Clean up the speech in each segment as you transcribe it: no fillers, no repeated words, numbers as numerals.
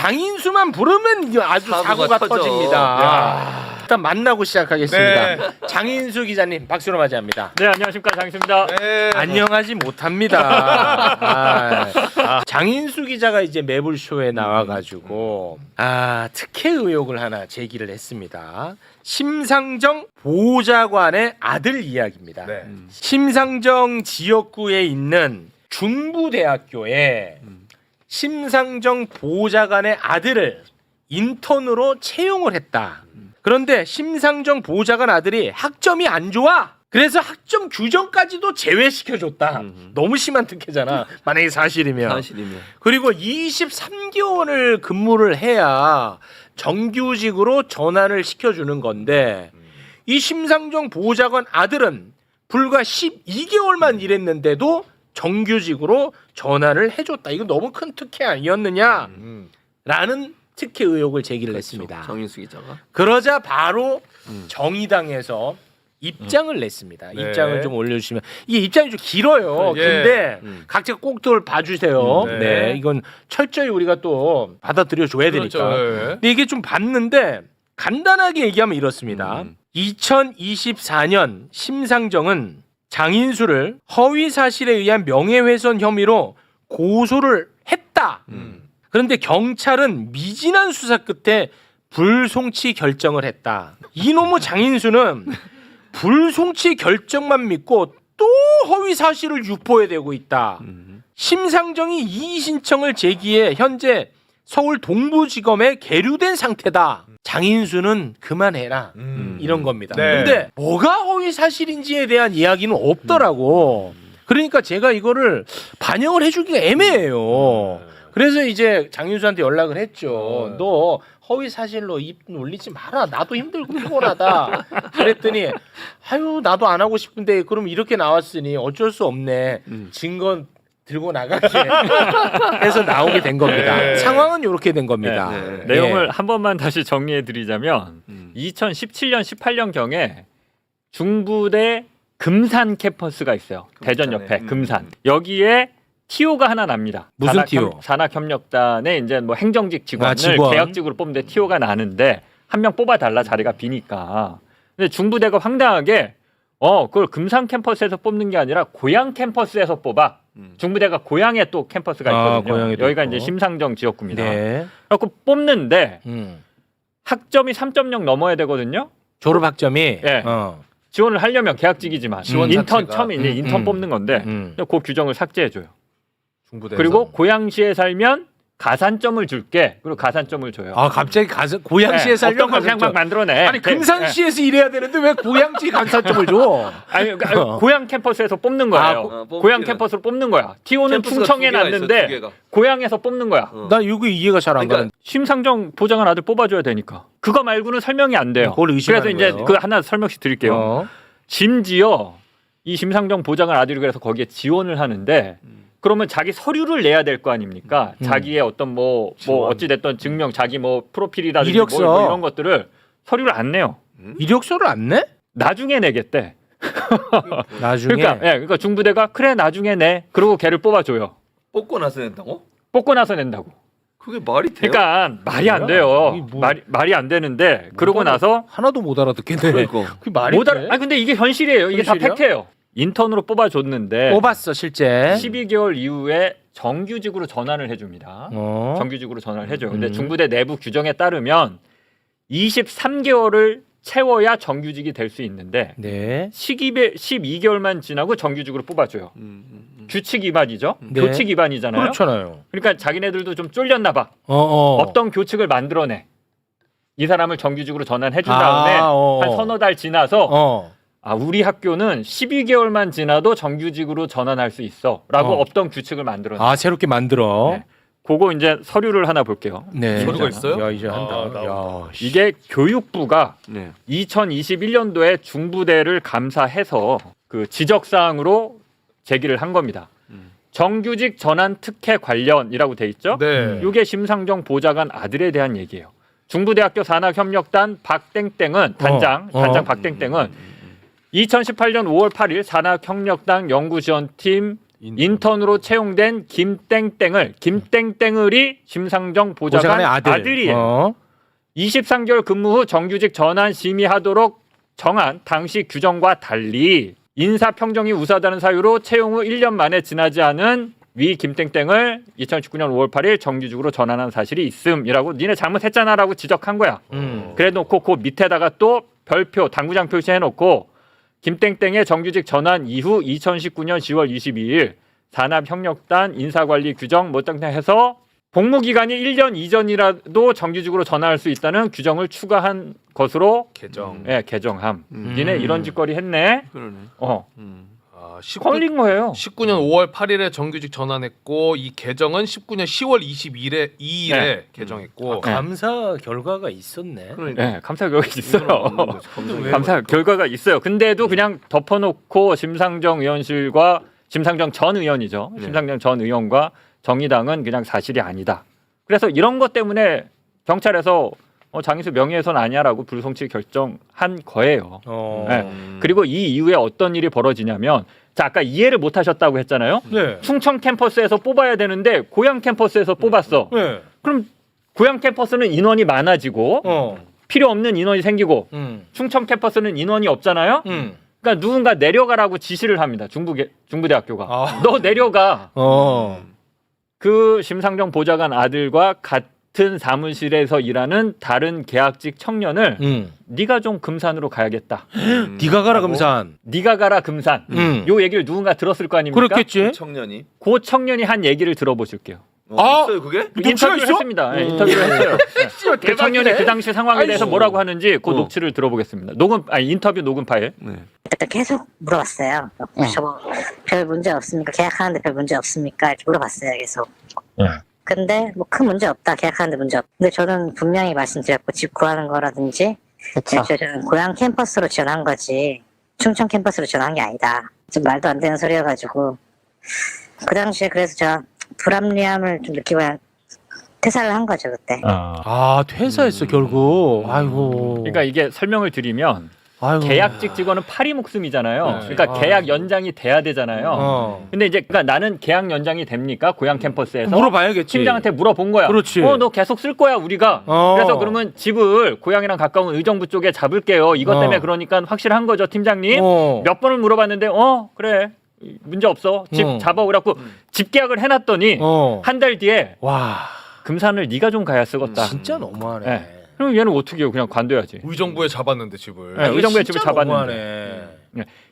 장인수만 부르면 아주 사고가 터집니다. 일단 만나고 시작하겠습니다. 네. 장인수 기자님 박수로 맞이합니다. 네, 안녕하십니까, 장인수입니다. 네. 안녕하지 못합니다. 장인수 기자가 이제 매불쇼에 나와가지고 특혜 의혹을 하나 제기를 했습니다. 심상정 보좌관의 아들 이야기입니다. 네. 심상정 지역구에 있는 중부대학교에 심상정 보좌관의 아들을 인턴으로 채용을 했다. 그런데 심상정 보좌관 아들이 학점이 안 좋아. 그래서 학점 규정까지도 제외시켜줬다. 너무 심한 특혜잖아. 만약에 사실이면. 그리고 23개월을 근무를 해야 정규직으로 전환을 시켜주는 건데 이 심상정 보좌관 아들은 불과 12개월만 일했는데도 정규직으로 전환을 해줬다. 이거 너무 큰 특혜 아니었느냐? 라는 특혜 의혹을 제기를 했습니다. 정인수 기자가. 그러자 바로 정의당에서 입장을 냈습니다. 네. 입장을 좀 올려주시면 이게 입장이 좀 길어요. 예. 근데 각자 꼭들 봐주세요. 네. 네, 이건 철저히 우리가 또 받아들여 줘야 되니까. 그렇죠. 네. 근데 이게 좀 봤는데 간단하게 얘기하면 이렇습니다. 2024년 심상정은 장인수를 허위 사실에 의한 명예훼손 혐의로 고소를 했다. 그런데 경찰은 미진한 수사 끝에 불송치 결정을 했다. 이놈의 장인수는 불송치 결정만 믿고 또 허위 사실을 유포해대고 있다. 심상정이 이의 신청을 제기해 현재 서울 동부지검에 계류된 상태다. 장인수는 그만해라. 이런 겁니다. 네. 근데 뭐가 허위 사실인지에 대한 이야기는 없더라고. 그러니까 제가 이거를 반영을 해주기가 애매해요. 그래서 이제 장인수한테 연락을 했죠. 너 허위 사실로 입 놀리지 마라. 나도 힘들고 피곤하다. 그랬더니 아유 나도 안 하고 싶은데 그럼 이렇게 나왔으니 어쩔 수 없네. 증거 들고 나가게 해서 나오게 된 겁니다. 네. 상황은 이렇게 된 겁니다. 네. 내용을 한 번만 다시 정리해 드리자면 2017년 18년 경에 중부대 금산 캠퍼스가 있어요. 대전 옆에 금산. 여기에 TO가 하나 납니다. 무슨 TO? 산학협력단에 이제 뭐 행정직 직원을 직원. 계약직으로 뽑는데 TO가 나는데 한 명 뽑아달라 자리가 비니까. 근데 중부대가 황당하게 그걸 금산 캠퍼스에서 뽑는 게 아니라 고양 캠퍼스에서 뽑아. 중부대가 고양에 또 캠퍼스가 있거든요. 고양에도 여기가 있고. 이제 심상정 지역구입니다. 네. 그래서 뽑는데 음. 학점이 3.0 넘어야 되거든요. 졸업 학점이 예. 지원을 하려면 계약직이지만 지원 인턴 자체가. 처음에 이제 인턴 뽑는 건데 그 규정을 삭제해줘요. 중부대에서. 그리고 고양시에 살면 가산점을 줄게. 그리고 가산점을 줘요. 갑자기 고양시에 살면 어떤 걸 그냥 막 만들어내. 아니 금산시에서 일해야 되는데 왜 고양시 감사점을 줘? 아니 그러니까 고양 캠퍼스에서 뽑는 거예요. 고양 캠퍼스로 뽑는 거야. TO는 충청에 났는데 고양에서 뽑는 거야. 나 이거 이해가 잘 안 가는. 심상정 보좌관 아들 뽑아줘야 되니까. 그거 말고는 설명이 안 돼요. 그걸 의심하는 그래서 이제 거예요. 그 하나 설명씩 드릴게요. 심지어 이 심상정 보좌관 아들이 그래서 거기에 지원을 하는데 그러면 자기 서류를 내야 될 거 아닙니까? 자기의 어떤 뭐 어찌 됐던 증명, 자기 뭐 프로필이라든지 이력서. 뭐 이런 것들을 서류를 안 내요. 이력서를 안 내? 나중에 내겠대. 나중에. 그러니까 중부대가 그래 나중에 내. 그리고 걔를 뽑아줘요. 뽑고 나서 낸다고? 뽑고 나서 낸다고. 그게 말이 돼요? 그러니까 말이 안 돼요. 이게 뭐- 말이 안 되는데 그러고 나서 하나도 못 알아듣겠네. 그러니까. 그 말이 못 돼? 알아. 아니 근데 이게 현실이에요. 이게 다 현실이야? 팩트예요. 인턴으로 뽑아줬는데 뽑았어 실제. 12개월 이후에 정규직으로 전환을 해줍니다. 정규직으로 전환을 해줘요. 근데 중부대 내부 규정에 따르면 23개월을 채워야 정규직이 될 수 있는데 네. 12개월만 지나고 정규직으로 뽑아줘요. 규칙 위반이죠. 네. 교칙 위반이잖아요. 그렇잖아요. 그러니까 자기네들도 좀 쫄렸나 봐. 어. 없던 교칙을 만들어내. 이 사람을 정규직으로 전환해 준 다음에 한 서너 달 지나서 우리 학교는 12개월만 지나도 정규직으로 전환할 수 있어라고 없던 규칙을 만들어내. 새롭게 만들어. 네. 그거 이제 서류를 하나 볼게요. 네. 서류가 있어요? 야 이제 한다. 야. 이게 교육부가 네. 2021년도에 중부대를 감사해서 그 지적사항으로 제기를 한 겁니다. 정규직 전환 특혜 관련이라고 돼 있죠. 네. 이게 심상정 보좌관 아들에 대한 얘기예요. 중부대학교 산학협력단 박땡땡은 단장 박땡땡은 2018년 5월 8일 산학협력단 연구지원팀 인턴으로 채용된 김땡땡을이 심상정 보좌관 보좌관의 아들이에요. 23개월 근무 후 정규직 전환 심의하도록 정한 당시 규정과 달리 인사평정이 우수하다는 사유로 채용 후 1년 만에 지나지 않은 위 김땡땡을 2019년 5월 8일 정규직으로 전환한 사실이 있음이라고 니네 잘못했잖아라고 지적한 거야. 그래놓고 그 밑에다가 또 별표 당구장 표시해놓고 김땡땡의 정규직 전환 이후 2019년 10월 22일 산업협력단 인사관리 규정 뭐 등등 해서 복무기간이 1년 이전이라도 정규직으로 전환할 수 있다는 규정을 추가한 것으로 개정함. 니네 이런 짓거리 했네. 그러네. 걸린 거예요. 19년 5월 8일에 정규직 전환했고 이 개정은 19년 10월 2일에 개정했고 감사 결과가 있었네. 그러니까. 네, 감사 결과가 있어요. 왜 감사 결과가 있어요. 근데도 그냥 덮어놓고 심상정 전 의원이죠. 심상정 전 의원과 정의당은 그냥 사실이 아니다. 그래서 이런 것 때문에 경찰에서 장희수 명예훼손 아니야라고 불송치 결정한 거예요. 네. 그리고 이 이후에 어떤 일이 벌어지냐면 자 아까 이해를 못하셨다고 했잖아요. 네. 충청 캠퍼스에서 뽑아야 되는데 고양 캠퍼스에서 뽑았어. 네. 그럼 고양 캠퍼스는 인원이 많아지고 필요 없는 인원이 생기고 충청 캠퍼스는 인원이 없잖아요. 그러니까 누군가 내려가라고 지시를 합니다. 중부대학교가. 너 내려가. 그 심상정 보좌관 아들과 같은 사무실에서 일하는 다른 계약직 청년을 네가 좀 금산으로 가야겠다. 네가 가라 금산. 네가 가라 금산. 요 얘기를 누군가 들었을 거 아닙니까? 그렇겠지. 청년이. 그 청년이 한 얘기를 들어보실게요. 있어요 그게? 녹취가 인터뷰를 있어? 했습니다. 네, 인터뷰를 했어요. 네. 그 청년이 그 당시 상황에 대해서 뭐라고 하는지 그 녹취를 들어보겠습니다. 인터뷰 녹음 파일. 그때 계속 물어봤어요. 저거 별 문제 없습니까? 계약하는데 별 문제 없습니까? 이렇게 물어봤어요. 계속. 근데 뭐 큰 문제 없다. 계약하는데 문제 없다. 근데 저는 분명히 말씀드렸고 집 구하는 거라든지 저는 고향 캠퍼스로 지원한 거지 충청 캠퍼스로 지원한 게 아니다. 좀 말도 안 되는 소리여가지고 그 당시에 그래서 제가 불합리함을 좀 느끼고 퇴사를 한 거죠 그때. 퇴사했어 결국. 아이고. 그러니까 이게 설명을 드리면 아이고. 계약직 직원은 파리 목숨이잖아요. 그러니까 계약 연장이 돼야 되잖아요. 근데 이제 그러니까 나는 계약 연장이 됩니까? 고향 캠퍼스에서 물어봐야겠지. 팀장한테 물어본 거야. 그렇지. 너 계속 쓸 거야 우리가. 그래서 그러면 집을 고향이랑 가까운 의정부 쪽에 잡을게요. 이것 때문에 그러니까 확실한 거죠 팀장님. 몇 번을 물어봤는데 그래 문제 없어. 집 잡아 그래갖고 집 계약을 해놨더니 한 달 뒤에 와 금산을 네가 좀 가야 쓰겄다. 진짜 너무하네. 네. 그럼 얘는 어떻게 해요? 그냥 관둬야지. 의정부에 잡았는데 집을. 네, 의정부에 집을 잡았는데.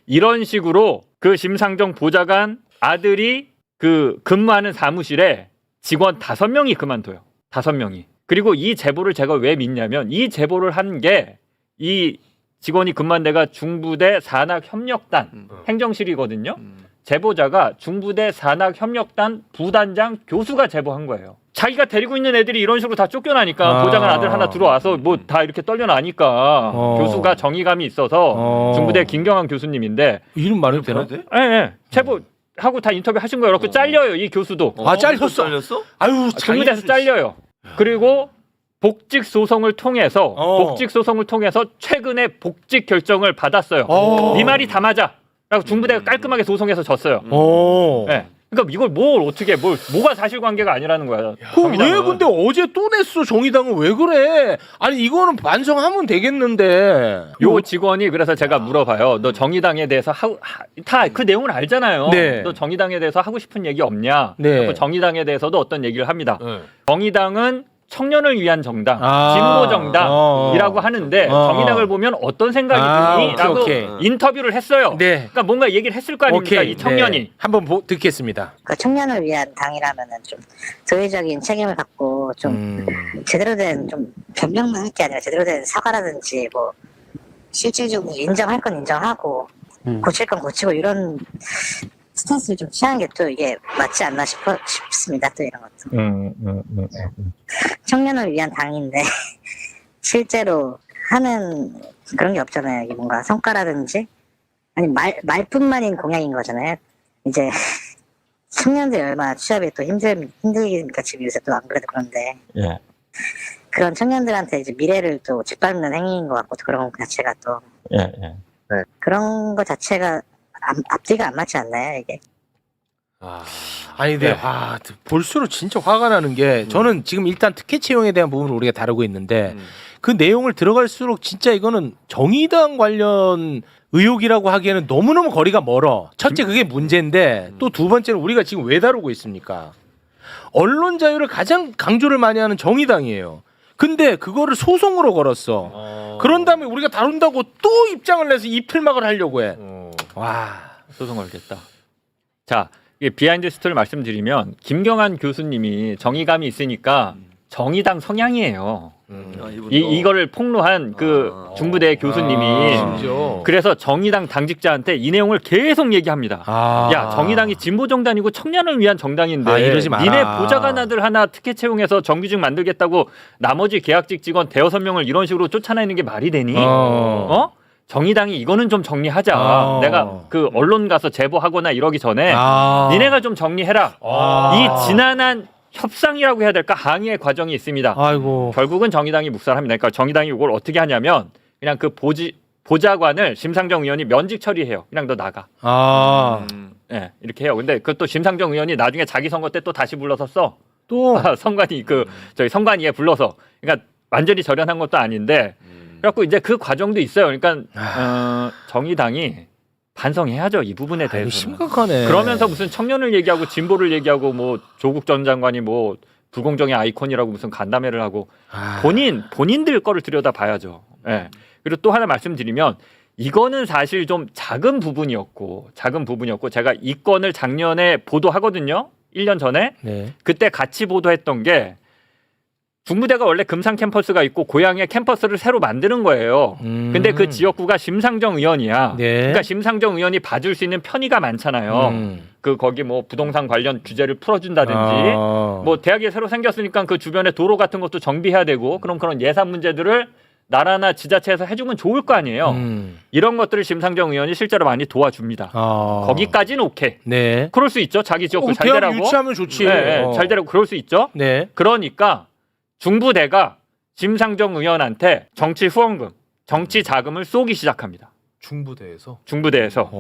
이런 식으로 그 심상정 보좌관 아들이 그 근무하는 사무실에 직원 5명이 그만둬요. 5명이. 그리고 이 제보를 제가 왜 믿냐면 이 제보를 한 게 이 직원이 근무한 데가 중부대 산학협력단 행정실이거든요. 제보자가 중부대 산학협력단 부단장 교수가 제보한 거예요. 자기가 데리고 있는 애들이 이런 식으로 다 쫓겨나니까 보좌관 아들 하나 들어와서 뭐 다 이렇게 떨려나니까 교수가 정의감이 있어서 중부대 김경환 교수님인데 이름 말해도 되나? 예. 제보하고 다 인터뷰 하신 거예요. 그래서 잘려요 이 교수도. 잘렸어. 아유 중부대에서 잘려요. 그리고 복직 소송을 통해서 최근에 복직 결정을 받았어요. 네 말이 다 맞아. 라고 중부대가 깔끔하게 소송해서 졌어요. 네. 그러니까 이걸 뭐가 사실관계가 아니라는 거야. 왜 근데 어제 또 냈어 정의당은 왜 그래? 아니 이거는 반성하면 되겠는데. 요 직원이 그래서 제가 물어봐요. 너 정의당에 대해서 다 그 내용을 알잖아요. 네. 너 정의당에 대해서 하고 싶은 얘기 없냐? 네. 정의당에 대해서도 어떤 얘기를 합니다. 정의당은 청년을 위한 정당, 진보 정당이라고 하는데 정의당을 보면 어떤 생각이 드니? 라고 인터뷰를 했어요. 네. 그러니까 뭔가 얘기를 했을 거 아닙니까? 이 청년이. 네. 한번 듣겠습니다. 그 청년을 위한 당이라면은 좀 도의적인 책임을 갖고 좀 제대로 된 좀 변명만 할 게 아니라 제대로 된 사과라든지 뭐 실질적으로 인정할 건 인정하고 고칠 건 고치고 이런 스탠스를 좀 취하는 게 또 이게 맞지 않나 싶습니다. 또 이런 것도. 청년을 위한 당인데 실제로 하는 그런 게 없잖아요. 이게 뭔가 성과라든지 아니 말뿐만인 공약인 거잖아요. 이제 청년들이 얼마나 취업이 또 힘들니까 지금 요새 또 안 그래도 그런데 그런 청년들한테 이제 미래를 또 짓밟는 행위인 것 같고 또 그런 것 자체가 또 그런 것 자체가 앞뒤가 안 맞지 않나요 이게? 아니 근데 볼수록 진짜 화가 나는 게 저는 지금 일단 특혜 채용에 대한 부분을 우리가 다루고 있는데 그 내용을 들어갈수록 진짜 이거는 정의당 관련 의혹이라고 하기에는 너무너무 거리가 멀어. 첫째 그게 문제인데 또 두 번째는 우리가 지금 왜 다루고 있습니까? 언론 자유를 가장 강조를 많이 하는 정의당이에요. 근데 그거를 소송으로 걸었어. 그런 다음에 우리가 다룬다고 또 입장을 내서 입틀막을 하려고 해. 와. 소송 걸겠다. 자, 이게 비하인드 스토리를 말씀드리면 김경환 교수님이 정의감이 있으니까 정의당 성향이에요. 이거를 폭로한 그 중부대 교수님이 심지어. 그래서 정의당 당직자한테 이 내용을 계속 얘기합니다. 야, 정의당이 진보 정당이고 청년을 위한 정당인데 이러지 마라. 니네 보좌관 아들 하나 특혜 채용해서 정규직 만들겠다고 나머지 계약직 직원 대여섯 명을 이런 식으로 쫓아내는 게 말이 되니? 정의당이 이거는 좀 정리하자. 내가 그 언론 가서 제보하거나 이러기 전에 니네가 좀 정리해라. 이 지난한 협상이라고 해야 될까? 항의의 과정이 있습니다. 아이고. 결국은 정의당이 묵살합니다. 그러니까 정의당이 이걸 어떻게 하냐면 그냥 그 보좌관을 심상정 의원이 면직 처리해요. 그냥 너 나가. 네, 이렇게 해요. 근데 그것도 심상정 의원이 나중에 자기 선거 때 또 다시 불러서 써. 또 선관위 저희 선관위에 불러서. 그러니까 완전히 절연한 것도 아닌데. 그래갖고 이제 그 과정도 있어요. 그러니까 정의당이 반성해야죠. 이 부분에 대해서. 심각하네. 그러면서 무슨 청년을 얘기하고 진보를 얘기하고 뭐 조국 전 장관이 뭐 불공정의 아이콘이라고 무슨 간담회를 하고 본인들 거를 들여다 봐야죠. 예. 그리고 또 하나 말씀드리면 이거는 사실 좀 작은 부분이었고 제가 이 건을 작년에 보도하거든요. 1년 전에. 네. 그때 같이 보도했던 게 중부대가 원래 금산 캠퍼스가 있고 고향에 캠퍼스를 새로 만드는 거예요. 근데 그 지역구가 심상정 의원이야. 네. 그러니까 심상정 의원이 봐줄 수 있는 편의가 많잖아요. 그 거기 뭐 부동산 관련 규제를 풀어준다든지 뭐 대학이 새로 생겼으니까 그 주변에 도로 같은 것도 정비해야 되고 그런 예산 문제들을 나라나 지자체에서 해주면 좋을 거 아니에요. 이런 것들을 심상정 의원이 실제로 많이 도와줍니다. 거기까지는 오케이. 네. 그럴 수 있죠. 자기 지역구 잘 대학 되라고. 유치하면 좋지. 네, 잘 되라고 그럴 수 있죠. 네. 그러니까 중부대가 심상정 의원한테 정치 후원금, 정치 자금을 쏘기 시작합니다. 중부대에서. 중부대에서.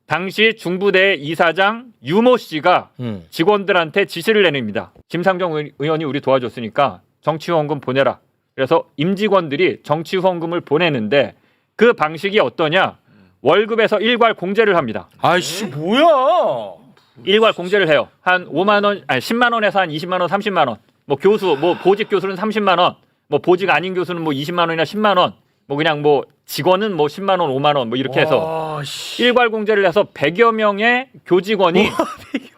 당시 중부대 이사장 유모 씨가 직원들한테 지시를 내립니다. 심상정 의원이 우리 도와줬으니까 정치 후원금 보내라. 그래서 임직원들이 정치 후원금을 보내는데 그 방식이 어떠냐? 월급에서 일괄 공제를 합니다. 아이씨 뭐야? 일괄 공제를 해요. 한 5만 원, 아니 10만 원에서 한 20만 원, 30만 원. 뭐 교수, 뭐 보직 교수는 30만 원, 뭐 보직 아닌 교수는 뭐 20만 원이나 10만 원, 뭐 그냥 뭐 직원은 뭐 10만 원, 5만 원 뭐 이렇게 해서 일괄 공제를 해서 100여 명의 교직원이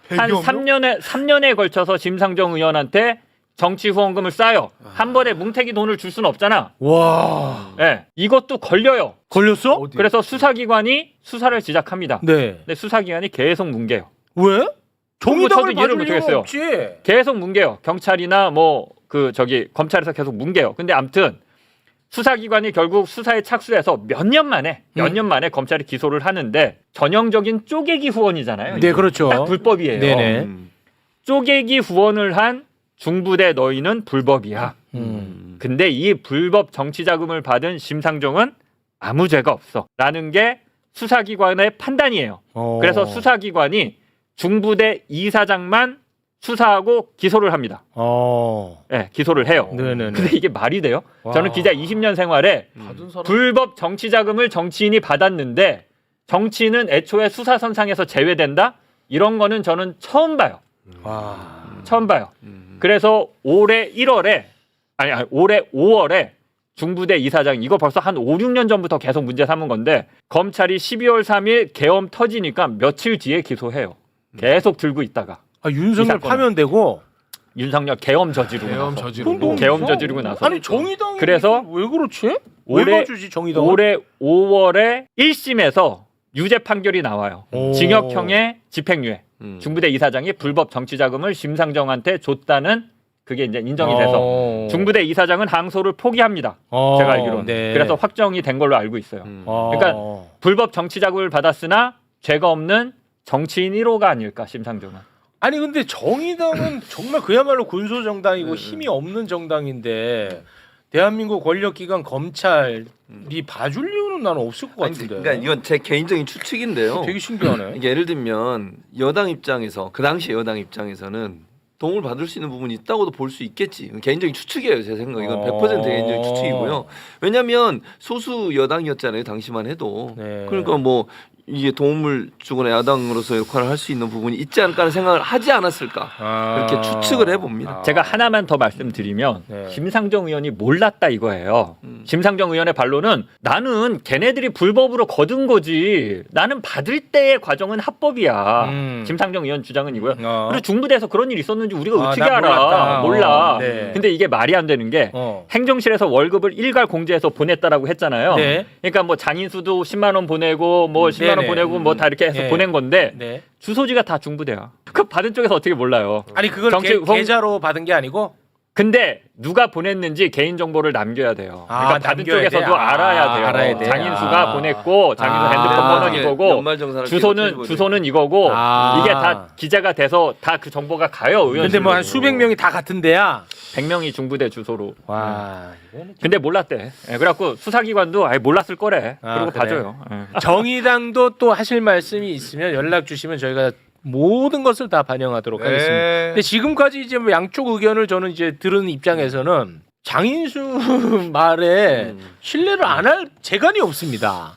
한 3년에 걸쳐서 심상정 의원한테 정치 후원금을 쌓여 한 번에 뭉태기 돈을 줄 수는 없잖아. 와. 네, 이것도 걸려요. 걸렸어? 어디? 그래서 수사기관이 수사를 시작합니다. 네. 근데 수사기관이 계속 뭉개요. 왜? 정의당을 저도 이해를 봐줄 이유가 못하겠어요. 없지. 계속 뭉개요. 경찰이나 뭐 검찰에서 계속 뭉개요. 근데 아무튼 수사기관이 결국 수사에 착수해서 몇 년 만에 검찰이 기소를 하는데 전형적인 쪼개기 후원이잖아요. 네, 이게. 그렇죠. 딱 불법이에요. 네네. 쪼개기 후원을 한 중부대 너희는 불법이야. 근데 이 불법 정치 자금을 받은 심상정은 아무 죄가 없어. 라는 게 수사기관의 판단이에요. 그래서 수사기관이 중부대 이사장만 수사하고 기소를 합니다. 네, 기소를 해요. 네네네. 근데 이게 말이 돼요? 저는 기자 20년 생활에 받은 사람. 불법 정치 자금을 정치인이 받았는데 정치인은 애초에 수사선상에서 제외된다? 이런 거는 저는 처음 봐요. 처음 봐요. 그래서 올해 5월에 중부대 이사장 이거 벌써 한 5, 6년 전부터 계속 문제 삼은 건데 검찰이 12월 3일 계엄 터지니까 며칠 뒤에 기소해요. 계속 들고 있다가 윤석열 파면되고 윤석열 계엄 저지르고 계엄 나서 저지르고. 계엄 저지르고 나서 아니 정의당이 그래서 왜 그렇지? 왜 올해 봐주지 정의당? 올해 5월에 1심에서 유죄 판결이 나와요. 징역형의 집행유예. 중부대 이사장이 불법 정치 자금을 심상정한테 줬다는 그게 이제 인정이 돼서 중부대 이사장은 항소를 포기합니다. 제가 알기로는. 네. 그래서 확정이 된 걸로 알고 있어요. 그러니까 불법 정치 자금을 받았으나 죄가 없는 정치인 1호가 아닐까 심상정은. 아니 근데 정의당은 정말 그야말로 군소 정당이고 힘이 없는 정당인데 대한민국 권력기관 검찰이 봐줄 이유는 수는 나는 없을 것 아니, 같은데. 그러니까 이건 제 개인적인 추측인데요. 되게 신기하네. 이게 예를 들면 여당 입장에서 그 당시 여당 입장에서는 도움을 받을 수 있는 부분이 있다고도 볼 수 있겠지. 개인적인 추측이에요, 제 생각. 이건 100% 개인적인 추측이고요. 왜냐하면 소수 여당이었잖아요, 당시만 해도. 네. 그러니까 뭐 이게 도움을 주거나 야당으로서 역할을 할 수 있는 부분이 있지 않을까 하는 생각을 하지 않았을까. 그렇게 추측을 해봅니다. 제가 하나만 더 말씀드리면 네. 심상정 의원이 몰랐다 이거예요. 심상정 의원의 반론은 나는 걔네들이 불법으로 거둔 거지. 나는 받을 때의 과정은 합법이야. 심상정 의원 주장은 이고요. 그리고 중부대에서 그런 일이 있었는지 우리가 어떻게 난 알아? 몰랐다. 몰라. 네. 근데 이게 말이 안 되는 게 행정실에서 월급을 일괄 공제해서 보냈다라고 했잖아요. 네. 그러니까 뭐 장인수도 10만 원 보내고 뭐 10만 원 네네. 보내고 뭐 다 이렇게 해서 네. 보낸 건데 네. 주소지가 다 중부대야. 그 받은 쪽에서 어떻게 몰라요? 아니 그걸 계좌로 받은 게 아니고 근데 누가 보냈는지 개인 정보를 남겨야 돼요. 아, 그러니까 받은 남겨야 쪽에서도 돼? 알아야 돼요. 알아야 돼. 장인수가 보냈고 장인수 아. 핸드폰 번호 이게 이거고 연말정산을 주소는 이거고 아. 이게 다 기재가 돼서 다 그 정보가 가요. 의원실로. 근데 뭐 한 수백 명이 다 같은 데야. 100명이 중부대 주소로. 와. 이거는 근데 몰랐대. 예, 그래갖고 수사기관도 아예 몰랐을 거래. 아, 그러고 그래? 봐줘요. 예. 정의당도 또 하실 말씀이 있으면 연락 주시면 저희가 모든 것을 다 반영하도록 하겠습니다. 근데 지금까지 이제 뭐 양쪽 의견을 저는 이제 들은 입장에서는 장인수 말에 신뢰를 안 할 재간이 없습니다.